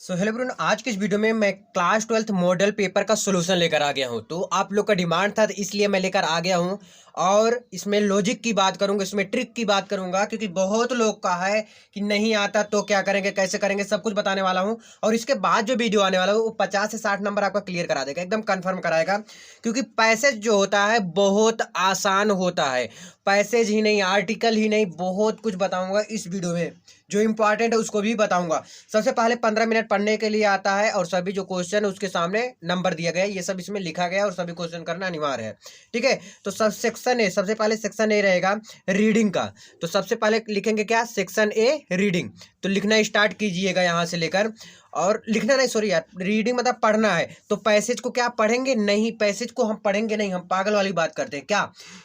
Hello everyone, आज की इस वीडियो में मैं क्लास 12th मॉडल पेपर का सॉल्यूशन लेकर आ गया हूं। तो आप लोग का डिमांड था तो इसलिए मैं लेकर आ गया हूं। और इसमें लॉजिक की बात करूंगा, इसमें ट्रिक की बात करूंगा, क्योंकि बहुत लोग का है कि नहीं आता तो क्या करेंगे, कैसे करेंगे, सब कुछ बताने वाला हूं। और इसके बाद जो वीडियो आने वाला है वो 50 से 60 नंबर आपका क्लियर करा देगा, एकदम कंफर्म कराएगा। क्योंकि पैसेज जो होता है बहुत आसान होता है। पैसेज ही नहीं, आर्टिकल ही नहीं, बहुत कुछ बताऊंगा इस वीडियो में। जो इंपॉर्टेंट है उसको भी बताऊंगा। सबसे पहले 15 मिनट पढ़ने के लिए आता है और सभी जो क्वेश्चन उसके सामने नंबर दिया गया है, ये सब इसमें लिखा गया है और सभी क्वेश्चन करना अनिवार्य है। ठीक है, तो सब सेक्शन ए, सबसे पहले सेक्शन ए रहेगा रीडिंग का। तो सबसे पहले लिखेंगे क्या, सेक्शन ए रीडिंग। तो लिखना स्टार्ट कीजिएगा यहाँ से लेकर। और लिखना नहीं, सॉरी यार, रीडिंग मतलब पढ़ना है। तो पैसेज को क्या पढ़ेंगे नहीं, पैसेज को हम पढ़ेंगे नहीं, हम पागल वाली बात करते हैं क्या,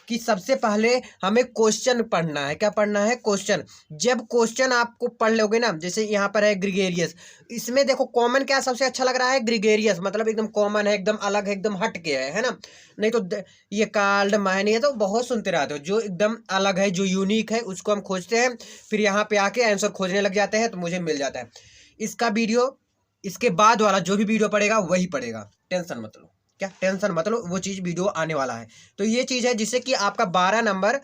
कि सबसे पहले हमें क्वेश्चन पढ़ना है। क्या पढ़ना है? क्वेश्चन। जब क्वेश्चन आपको पढ़ लोगे ना, जैसे यहाँ पर है ग्रीगेरियस, इसमें देखो कॉमन क्या सबसे अच्छा लग रहा है, ग्रीगेरियस, मतलब एकदम कॉमन है, एकदम अलग है, एकदम हट के है ना। नहीं तो ये कार्ड मैन, ये तो बहुत सुनते रहते हो। जो एकदम अलग है, जो यूनिक है, उसको हम खोजते हैं, फिर यहाँ पे आके आंसर खोजने लग जाते हैं, तो मुझे मिल जाता है। इसका वीडियो, इसके बाद वाला जो भी वीडियो पड़ेगा वही पड़ेगा, टेंशन मत लो। क्या टेंशन मत लो, वो चीज़ वीडियो आने वाला है। तो ये चीज़ है जिससे कि आपका 12 नंबर,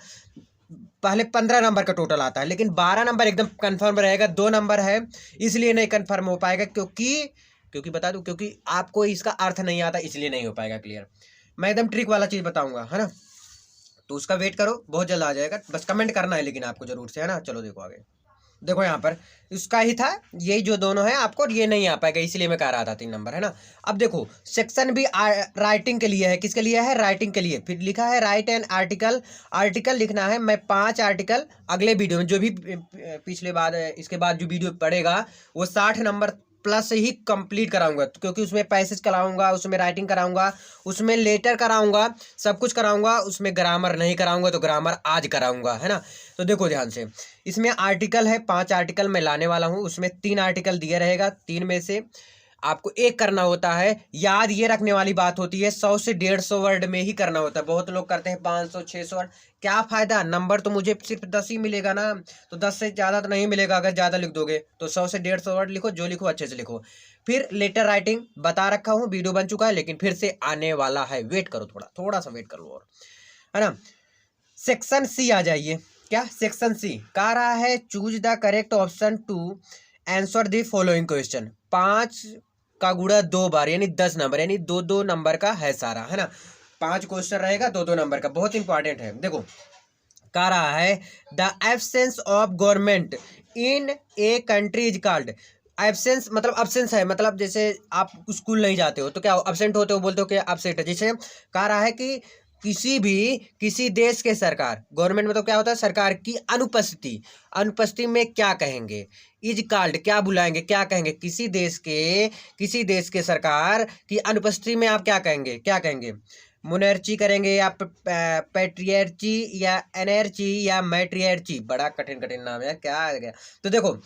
पहले 15 नंबर का टोटल आता है, लेकिन 12 नंबर एकदम कंफर्म रहेगा। 2 नंबर है इसलिए नहीं कंफर्म हो पाएगा, क्योंकि क्योंकि बता दूं, क्योंकि आपको इसका अर्थ नहीं आता, इसलिए नहीं हो पाएगा क्लियर। मैं एकदम ट्रिक वाला चीज़ बताऊंगा, है ना। तो उसका वेट करो, बहुत जल्द आ जाएगा, बस कमेंट करना है लेकिन आपको जरूर से, है ना। चलो देखो आगे। देखो यहाँ पर इसका ही था, यही जो दोनों है आपको ये नहीं आ पाएगा, इसलिए मैं कह रहा था 3 नंबर, है ना। अब देखो सेक्शन भी राइटिंग के लिए है। किसके लिए है? राइटिंग के लिए। फिर लिखा है राइट एन आर्टिकल। आर्टिकल लिखना है। मैं 5 आर्टिकल अगले वीडियो में, जो भी पिछले बाद इसके बाद जो वीडियो पड़ेगा वो 60 नंबर प्लस ही कंप्लीट कराऊंगा, क्योंकि उसमें पैसेज कराऊंगा, उसमें राइटिंग कराऊंगा, उसमें लेटर कराऊंगा, सब कुछ कराऊंगा। उसमें ग्रामर नहीं कराऊंगा, तो ग्रामर आज कराऊंगा, है ना। तो देखो ध्यान से, इसमें आर्टिकल है, 5 आर्टिकल मैं लाने वाला हूँ। उसमें 3 आर्टिकल दिया रहेगा, 3 में से आपको एक करना होता है। याद ये रखने वाली बात होती है, 100 से 150 वर्ड में ही करना होता है। बहुत लोग करते हैं 500 600 वर्ड। क्या फायदा, नंबर तो मुझे सिर्फ 10 ही मिलेगा ना। तो 10 से ज़्यादा तो नहीं मिलेगा अगर ज़्यादा लिख दोगे। तो 100 से 150 वर्ड लिखो, जो लिखो अच्छे से लिखो। फिर लेटर राइटिंग बता रखा हूँ, वीडियो बन चुका है, लेकिन फिर से आने वाला है। वेट करो, थोड़ा थोड़ा सा वेट कर लो, और है ना। सेक्शन सी आ जाइए। क्या सेक्शन सी कह रहा है? Choose the correct option to answer the following question. 5 का गुणा 2 बार यानी 10 नंबर, यानी 2-2 नंबर का है सारा, है ना। 5 क्वेश्चन रहेगा, 2-2 नंबर का, बहुत इंपॉर्टेंट है। देखो कह रहा है the absence of government in a country is called. Absence मतलब अब्सेंस है, मतलब जैसे आप स्कूल नहीं जाते हो तो क्या अब्सेंट होते हो, बोलते हो कि अब्सेंट है। जैसे कह रहा है कि किसी देश के सरकार, गवर्नमेंट में तो क्या होता है, सरकार की अनुपस्थिति, अनुपस्थिति में क्या कहेंगे? इज कॉल्ड, क्या बुलाएंगे, क्या कहेंगे? किसी देश के सरकार की अनुपस्थिति में आप क्या कहेंगे, क्या कहेंगे? मोनेर्ची करेंगे, या पैट्रियर्ची, या एनर्ची, या मैट्रियर्ची। बड़ा कठिन कठिन नाम है, क्या आ गया। तो देखो,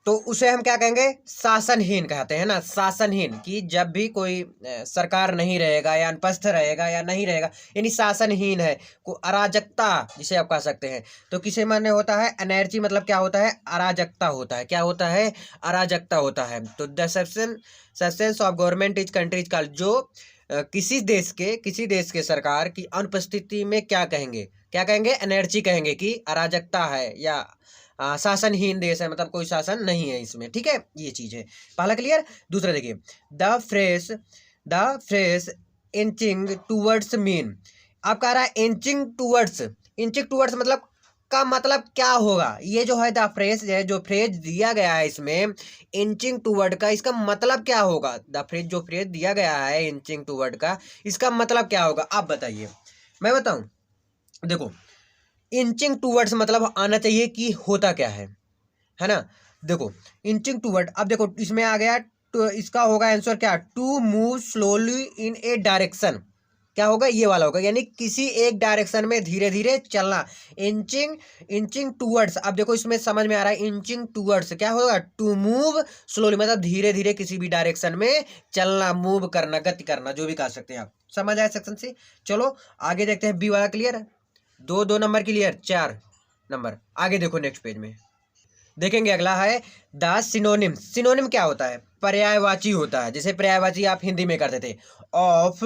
तो उसे हम क्या कहेंगे? शासनहीन कहते हैं ना, शासनहीन। कि जब भी कोई सरकार नहीं रहेगा, या अनुपस्थ रहेगा, या नहीं रहेगा, यानी शासनहीन है, को अराजकता जिसे आप कह सकते हैं। तो किसे माने होता है? एनर्जी मतलब क्या होता है? अराजकता होता है। क्या होता है? अराजकता होता है। तो the absence of government is country is called. जो किसी देश के सरकार की अनुपस्थिति में क्या कहेंगे, क्या कहेंगे? एनर्जी कहेंगे, कि अराजकता है, या शासनहीन देश है, मतलब कोई शासन नहीं है इसमें। ठीक है, ये चीज है। पहला क्लियर। दूसरा देखिए, the fresh inching towards mean. आप कह रहा है इंचिंग टूवर्ड्स मतलब का मतलब क्या होगा? ये जो है द फ्रेज है, जो फ्रेज दिया गया है इसमें इंचिंग टूवर्ड का, इसका मतलब क्या होगा? जो फ्रेज दिया गया है इंचिंग टूवर्ड का, इसका मतलब क्या होगा? आप बताइए, मैं बताऊं। देखो, इंचिंग टूवर्ड्स मतलब आना चाहिए कि होता क्या है ना। देखो इंचिंग टूवर्ड, अब देखो इसमें आ गया, तो इसका होगा आंसर क्या? To move slowly in a direction. क्या होगा? ये वाला होगा, यानी किसी एक डायरेक्शन में धीरे धीरे चलना। इंचिंग इंचिंग टूवर्ड्स, अब देखो इसमें समझ में आ रहा है। इंचिंग टूवर्ड्स क्या होगा? टू मूव स्लोली, मतलब धीरे धीरे किसी भी डायरेक्शन में चलना, मूव करना, गति करना, जो भी कह सकते हैं आप। समझ आया सेक्शन से? चलो आगे देखते हैं। बी वाला क्लियर है? 2-2 नंबर क्लियर, 4 नंबर। आगे देखो नेक्स्ट पेज में। देखेंगे अगला है द सिनोनिम। सिनोनिम क्या होता है? पर्यायवाची होता है, जैसे पर्यायवाची आप हिंदी में करते थे। ऑफ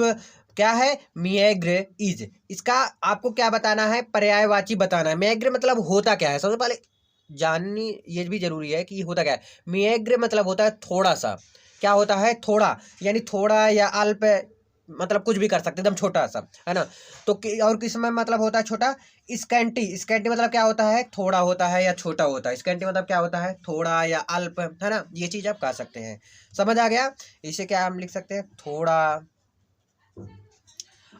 क्या है? मेग्र इज। इसका आपको क्या बताना है? पर्यायवाची बताना है। मेग्र मतलब होता क्या है, सबसे पहले जाननी ये भी जरूरी है कि ये होता क्या है। मेग्र मतलब होता है थोड़ा सा। क्या होता है? थोड़ा, यानी थोड़ा या अल्प, मतलब कुछ भी कर सकते, एकदम छोटा सा, है ना। तो और किस में मतलब होता है छोटा? स्कैंटी। स्कैंटी मतलब क्या होता है? थोड़ा होता है या छोटा होता है। स्कैंटी मतलब क्या होता है? थोड़ा या अल्प, है ना। ये चीज आप कह सकते हैं। समझ आ गया? इसे क्या हम लिख सकते हैं? थोड़ा।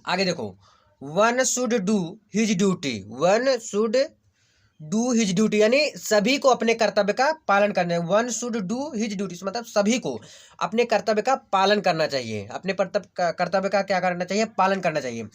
आगे देखो, one should do his duty. One should do his duty, यानी सभी को अपने कर्तव्य का पालन करना है। One should do his duty मतलब सभी को अपने कर्तव्य का पालन करना चाहिए। अपने कर्तव्य का क्या करना चाहिए? पालन करना चाहिए।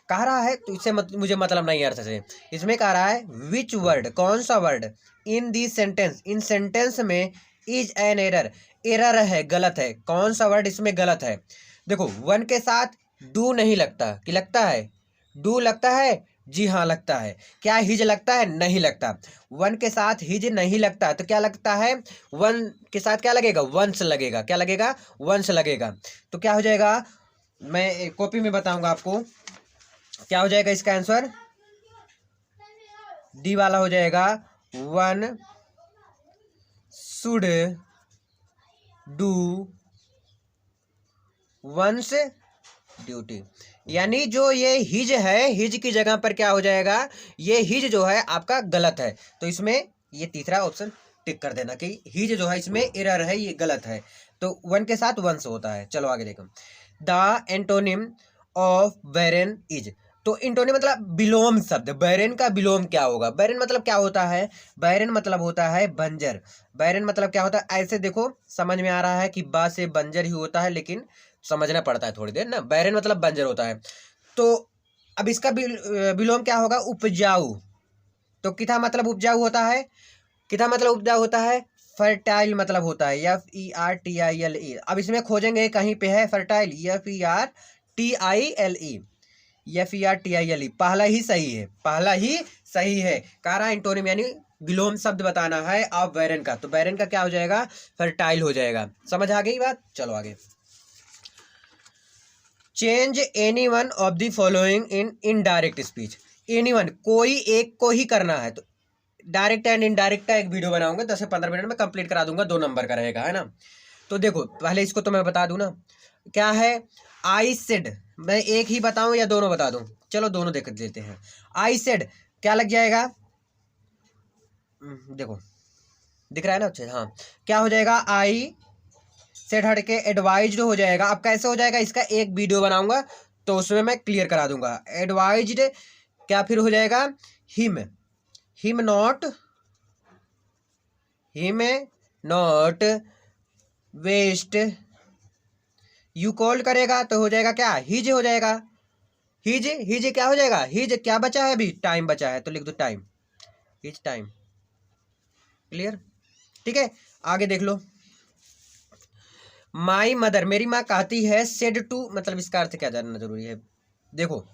कह रहा है तो इससे मुझे मतलब नहीं अर्थ से। इसमें कह रहा है विच वर्ड, कौन सा word, in the sentence, in sentence में इज एन एरर। एरर है, गलत है। कौन सा वर्ड इसमें गलत है? देखो, वन के साथ डू नहीं लगता, कि लगता है? डू लगता है, जी हाँ लगता है। क्या हिज लगता है? नहीं लगता। वन के साथ हिज नहीं लगता, तो क्या लगता है? वन के साथ क्या लगेगा? वंस लगेगा। क्या लगेगा? वंस लगेगा। तो क्या हो जाएगा? मैं कॉपी में बताऊंगा आपको। क्या हो जाएगा इसका आंसर? डी वाला हो जाएगा। One should do once duty. यानी जो ये हिज है, हिज की जगह पर क्या हो जाएगा? ये हिज जो है आपका गलत है। तो इसमें ये तीसरा ऑप्शन टिक कर देना कि हिज जो है इसमें एरर है, ये गलत है। तो वन के साथ वंस होता है। चलो आगे देखो, the antonym of barren is. तो एंटोनिम मतलब विलोम शब्द। बैरन का विलोम क्या होगा? बैरन मतलब क्या होता है? बैरन मतलब होता है बंजर। बैरन मतलब क्या होता है? ऐसे देखो, समझ में आ रहा है कि बा से बंजर ही होता है, लेकिन समझना पड़ता है थोड़ी देर ना। बैरन मतलब बंजर होता है। तो अब इसका विलोम क्या होगा? उपजाऊ। तो किथा मतलब उपजाऊ होता है? किथा मतलब उपजाऊ होता है? फर्टाइल मतलब होता है, FERTILE। अब इसमें खोजेंगे, कहीं पे है फर्टाइल, FERTILE। पहला ही सही है, पहला ही सही है। कारा एंटोनिम यानी विलोम शब्द बताना है आप बैरन का। तो बैरन का क्या हो जाएगा? फर्टाइल हो जाएगा। समझ आ गई बात? चलो आगे। Change any one of the following in indirect speech. Any one, कोई एक को ही करना है। तो डायरेक्ट एंड इनडायरेक्ट का एक वीडियो बनाऊंगा, 10 से 15 मिनट में कंप्लीट करा दूंगा, 2 नंबर का रहेगा, है ना। तो देखो, पहले इसको तो मैं बता दूं ना, क्या है? I said. मैं एक ही बताऊं या दोनों बता दूं? चलो दोनों देख लेते हैं। आई सेड क्या लग जाएगा? देखो, दिख रहा है ना अच्छे? हाँ, क्या हो जाएगा? आई सेड हट के एडवाइज्ड हो जाएगा। अब कैसे हो जाएगा? इसका एक वीडियो बनाऊंगा तो उसमें मैं क्लियर करा दूंगा। एडवाइज्ड क्या फिर हो जाएगा? Him. Him not west you called करेगा तो हो जाएगा क्या? हिज हो जाएगा। हिज, हिज क्या हो जाएगा? हिज क्या बचा है? अभी टाइम बचा है, तो लिख दो टाइम। His time. क्लियर? ठीक है, आगे देख लो। माई मदर, मेरी माँ कहती है, सेड टू मतलब इसका अर्थ क्या जानना जरूरी है। देखो,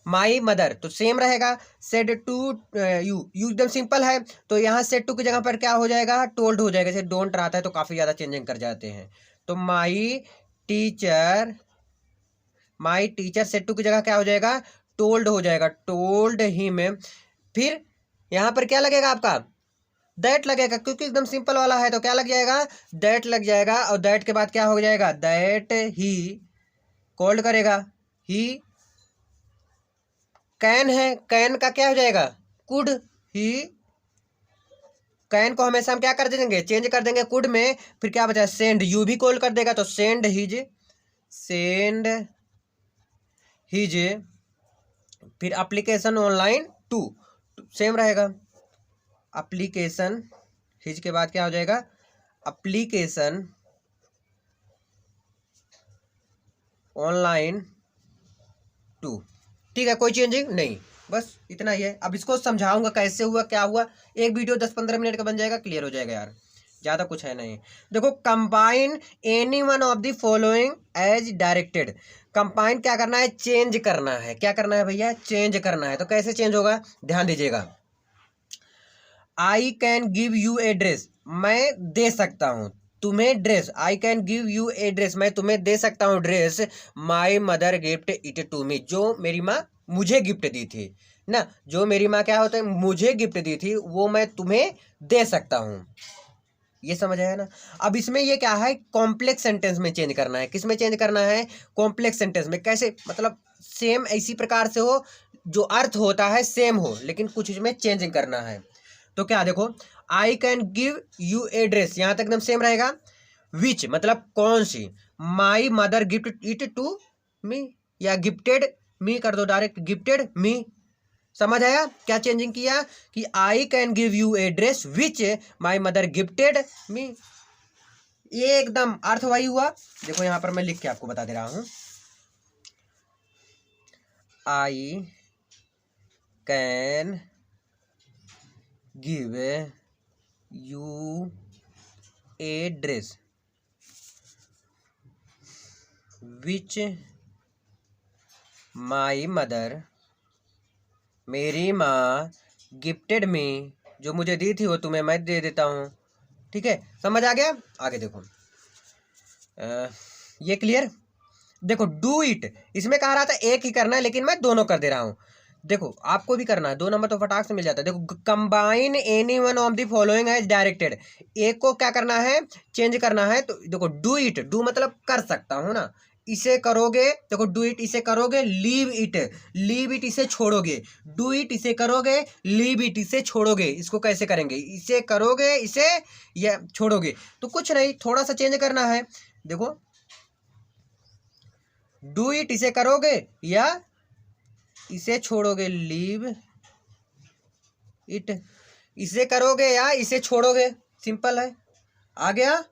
माई मदर तो सेम रहेगा, सेड टू यू, यू एकदम सिंपल है। तो यहाँ सेड टू की जगह पर क्या हो जाएगा? टोल्ड हो जाएगा। जैसे डोंट रहता है तो काफी ज्यादा चेंजिंग कर जाते हैं। तो teacher my teacher said to की जगह क्या हो जाएगा? टोल्ड हो जाएगा। Told him. फिर यहाँ पर क्या लगेगा आपका? दैट लगेगा, क्योंकि एकदम सिंपल वाला है। तो क्या लग जाएगा? दैट लग जाएगा। और दैट के बाद क्या हो जाएगा? दैट ही कॉल्ड करेगा। ही कैन है, कैन का क्या हो जाएगा? Could he. कैन को हमेशा हम क्या कर देंगे? चेंज कर देंगे कुड में। फिर क्या बचा? सेंड, यू भी कॉल कर देगा तो सेंड हिज। Send his. फिर एप्लीकेशन ऑनलाइन टू, सेम रहेगा। एप्लीकेशन, हिज के बाद क्या हो जाएगा? Application online to. ठीक है, कोई चेंजिंग नहीं, बस इतना ही है। अब इसको समझाऊंगा कैसे हुआ क्या हुआ। एक वीडियो 10-15 मिनट का बन जाएगा, क्लियर हो जाएगा यार, ज़्यादा कुछ है नहीं। देखो, combine any one of the following as directed. Combine क्या करना है? चेंज करना है। क्या करना है भैया? चेंज करना है। तो कैसे चेंज होगा? ध्यान दीजिएगा। I can give you address मैं दे सकता हूँ तुम्हें dress, I can give you a dress, मैं तुम्हें दे सकता हूँ dress, my mother gift it to me, जो मेरी माँ मुझे गिफ्ट दी थी ना, जो मेरी माँ क्या होता है मुझे गिफ्ट दी थी वो मैं तुम्हें दे सकता हूँ। ये समझ आया ना। अब इसमें ये क्या है, कॉम्प्लेक्स सेंटेंस में चेंज करना है। किस में चेंज करना है, कॉम्प्लेक्स सेंटेंस में। कैसे, मतलब सेम इसी प्रकार से हो, जो अर्थ होता है सेम हो, लेकिन कुछ इसमें चेंजिंग करना है। तो क्या देखो, I can give you a dress, यहाँ तक एकदम सेम रहेगा। विच मतलब कौन सी, my mother gift it to me, या गिफ्टेड मी कर दो डायरेक्ट, गिफ्टेड मी। समझ आया क्या चेंजिंग किया, कि आई can give you a dress which my mother gifted me, ये एकदम अर्थ वही हुआ। देखो यहां पर मैं लिख के आपको बता दे रहा हूं, आई can give you a dress which my mother, मेरी माँ गिफ्टेड में, जो मुझे दी थी वो तुम्हें मैं दे देता हूँ। ठीक है, समझ आ गया। आगे देखो, ये क्लियर। देखो डू इट, इसमें कह रहा था एक ही करना है, लेकिन मैं दोनों कर दे रहा हूँ। देखो आपको भी करना है, 2 नंबर तो फटाक से मिल जाता है। देखो combine any one of the following as directed, एक को क्या करना है, चेंज करना है। तो देखो डू इट, डू मतलब कर सकता हूँ ना, इसे करोगे, देखो डू इट इसे करोगे, लीव इट इसे छोड़ोगे, डू इट इसे करोगे, लीव इट इसे छोड़ोगे। इसको कैसे करेंगे, इसे करोगे इसे या छोड़ोगे, तो कुछ नहीं, थोड़ा सा चेंज करना है। देखो डू इट इसे करोगे या इसे छोड़ोगे, लीव इट इसे करोगे या इसे छोड़ोगे, सिंपल है। आ गया,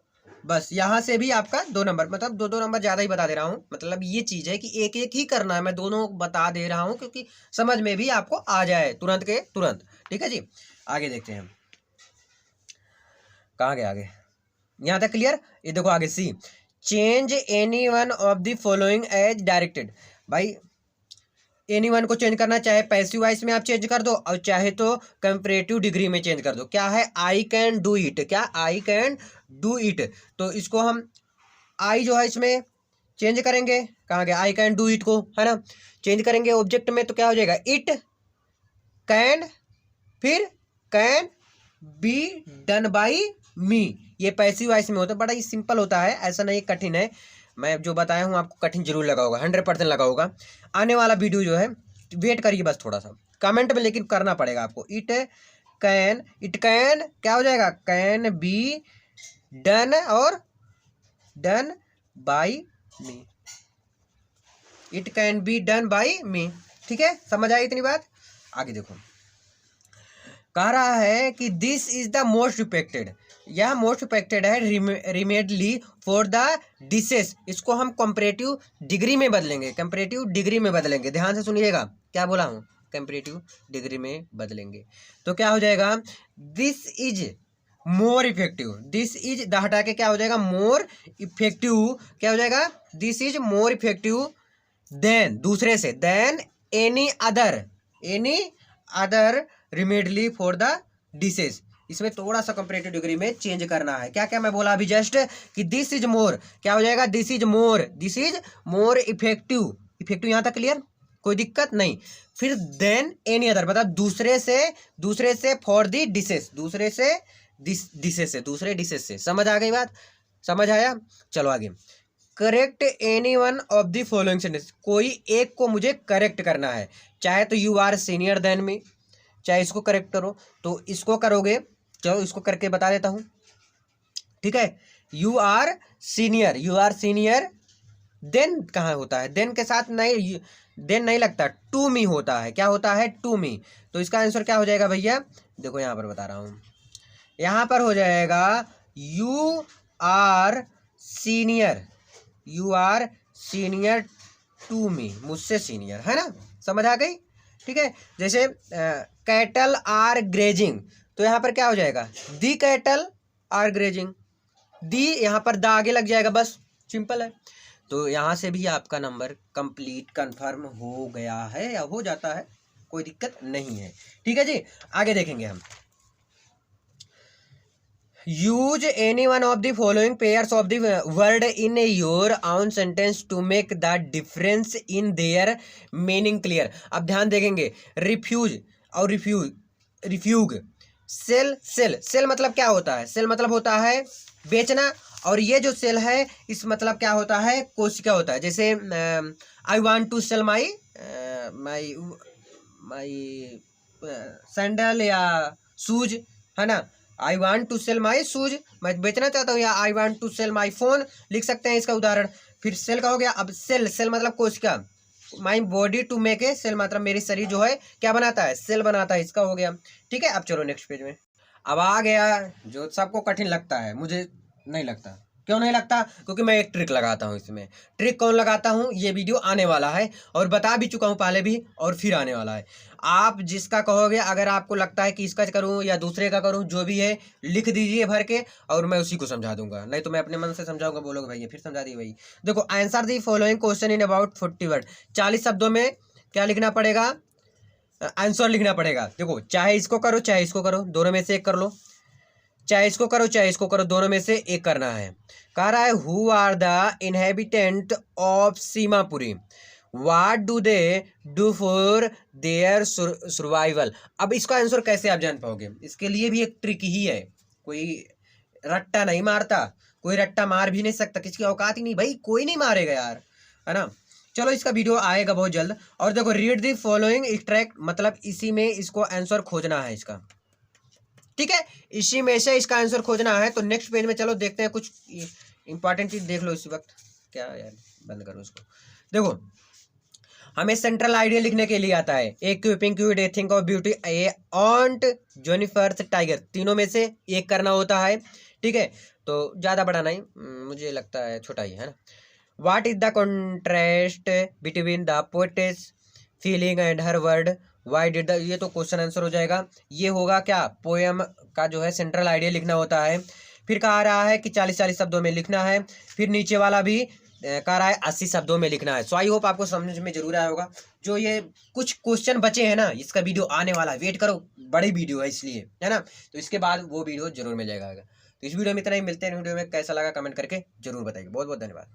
बस यहाँ से भी आपका 2 नंबर, मतलब 2 नंबर ज़्यादा ही बता दे रहा हूँ। मतलब ये चीज़ है कि एक एक ही करना है, मैं दोनों बता दे रहा हूँ क्योंकि समझ में भी आपको आ जाए तुरंत के तुरंत। ठीक है जी, आगे देखते हैं हम कहाँ गए आगे, यहाँ तक क्लियर। ये देखो आगे C, change any one of the following as directed. भाई एनी वन को चेंज करना, चाहे पैसिव वॉइस में आप चेंज कर दो और चाहे तो कंपैरेटिव डिग्री में चेंज कर दो। क्या है, आई कैन डू इट, क्या आई कैन डू इट, तो इसको हम आई जो है इसमें चेंज करेंगे, कहाँ गया, आई कैन डू इट को, है ना, चेंज करेंगे ऑब्जेक्ट में, तो क्या हो जाएगा, इट कैन, फिर कैन बी डन बाई मी। ये पैसिव वॉइस में होता है, बड़ा ही सिंपल होता है, ऐसा नहीं कठिन है। मैं जो बताया हूँ आपको कठिन जरूर लगा होगा, 100% लगा होगा। आने वाला वीडियो जो है वेट करिए बस थोड़ा सा कमेंट में, लेकिन करना पड़ेगा आपको। इट कैन क्या हो जाएगा, कैन बी डन और done by me, it can be done by me. ठीक है, समझ आई इतनी बात। आगे देखो, कह रहा है कि this is the most affected, यह मोस्ट इफेक्टेड है रिमेडली फॉर द डिसेस। इसको हम कंपैरेटिव डिग्री में बदलेंगे, कंपैरेटिव डिग्री में बदलेंगे, ध्यान से सुनिएगा क्या बोला हूँ, कंपैरेटिव डिग्री में बदलेंगे। तो क्या हो जाएगा, this is more effective, this is the हटा के क्या हो जाएगा, मोर इफेक्टिव, क्या हो जाएगा, this is more effective than, दूसरे से, than any other remedy for the disease. इसमें थोड़ा सा कंपैरेटिव डिग्री में चेंज करना है। क्या क्या मैं बोला अभी जस्ट, कि दिस इज मोर, क्या हो जाएगा, this is more effective, effective यहाँ तक क्लियर, कोई दिक्कत नहीं। फिर देन एनी अदर, मतलब दूसरे से फॉर दी डिसेस, दूसरे डिसेस से। समझ आ गई बात, समझ आया। चलो आगे, correct any one of the following sentence, कोई एक को मुझे करेक्ट करना है, चाहे तो you are senior then me, चाहे इसको करेक्ट करो, तो इसको करोगे, चलो इसको करके बता देता हूं। ठीक है, यू आर सीनियर देन कहाँ होता है, देन के साथ नहीं, देन नहीं लगता, टू मी होता है, क्या होता है, टू मी। तो इसका आंसर क्या हो जाएगा भैया, देखो यहाँ पर बता रहा हूँ, यहाँ पर हो जाएगा you are senior to me, मुझसे सीनियर, है ना, समझ आ गई। ठीक है, जैसे कैटल आर ग्रेजिंग, तो यहाँ पर क्या हो जाएगा, दी कैटल आर ग्रेजिंग, दी यहाँ पर दा आगे लग जाएगा, बस सिंपल है। तो यहाँ से भी आपका नंबर कंप्लीट कंफर्म हो गया है या हो जाता है, कोई दिक्कत नहीं है। ठीक है जी, आगे देखेंगे हम। Use any one of the following pairs of the word in your own sentence to make the difference in their meaning clear. अब ध्यान देखेंगे, रिफ्यूज और रिफ्यूग, सेल सेल मतलब क्या होता है? सेल मतलब होता है बेचना, और ये जो सेल है इस मतलब क्या होता है? कोशिका होता है। जैसे I want to sell my my my sandal या शूज, है ना। I want to sell my shoes, मैं बेचना चाहता हूँ, या I want to sell my phone लिख सकते हैं इसका उदाहरण। फिर सेल का हो गया। अब सेल मतलब कोशिका, my body to make a cell मतलब मेरी शरीर जो है क्या बनाता है? सेल बनाता है, इसका हो गया। ठीक है, अब चलो नेक्स्ट पेज में। अब आ गया जो सबको कठिन लगता है, मुझे नहीं लगता। क्यों नहीं लगता? क्योंकि मैं एक ट्रिक लगाता हूँ इसमें। ट्रिक कौन लगाता हूँ? ये वीडियो आने वाला है और बता भी चुका हूँ पहले भी, और फिर आने वाला है। आप जिसका कहोगे, अगर आपको लगता है कि इसका करूँ या दूसरे का करूँ, जो भी है लिख दीजिए भर के, और मैं उसी को समझा दूंगा। नहीं तो मैं अपने मन से समझाऊंगा, बोलोगे भैया फिर समझा दिए भाई। देखो, answer the following question in about 40 word. 40 शब्दों में क्या लिखना पड़ेगा? आंसर लिखना पड़ेगा। देखो, चाहे इसको करो चाहे इसको करो, दोनों में से एक कर लो। चाहे इसको करो चाहे इसको करो, दोनों में से एक करना है। कह रहा है who are the inhabitant of Seemapuri, what do they do for their survival. अब इसका आंसर कैसे आप जान पाओगे? इसके लिए भी एक ट्रिक ही है। कोई रट्टा नहीं मारता, कोई रट्टा मार भी नहीं सकता, किसी की औकात ही नहीं भाई, कोई नहीं मारेगा यार, है ना। चलो, इसका वीडियो आएगा बहुत जल्द। और देखो, रीड दी फॉलोइंग एक्सट्रैक्ट, मतलब इसी में इसको आंसर खोजना है इसका। ठीक है, इसी में से इसका आंसर खोजना है। तो नेक्स्ट पेज में चलो देखते हैं, कुछ इंपॉर्टेंट चीज देख लो इस वक्त। क्या यार, बंद करो इसको। देखो, हमें सेंट्रल आइडिया लिखने के लिए आता है ए क्यूपिंग क्यूड, a thing of beauty, a aunt Jennifer's tiger, तीनों में से एक करना होता है। ठीक है, तो ज़्यादा बड़ा नहीं, मुझे लगता है छोटा ही है ना। What is the contrast between the poets feeling and her word, why did the, ये तो क्वेश्चन आंसर हो जाएगा। ये होगा क्या? पोएम का जो है सेंट्रल आइडिया लिखना होता है। फिर कहा रहा है कि 40-40 शब्दों में लिखना है। फिर नीचे वाला भी कह रहा है 80 शब्दों में लिखना है। सो आई होप आपको समझ में जरूर आया होगा। जो ये कुछ क्वेश्चन बचे हैं ना, इसका वीडियो आने वाला है, वेट करो, बड़ी वीडियो है इसलिए, है ना। तो इसके बाद वो वीडियो जरूर मिल जाएगा। तो इस वीडियो में इतना ही, मिलते हैं वीडियो में। कैसा लगा कमेंट करके जरूर बताइए। बहुत बहुत धन्यवाद।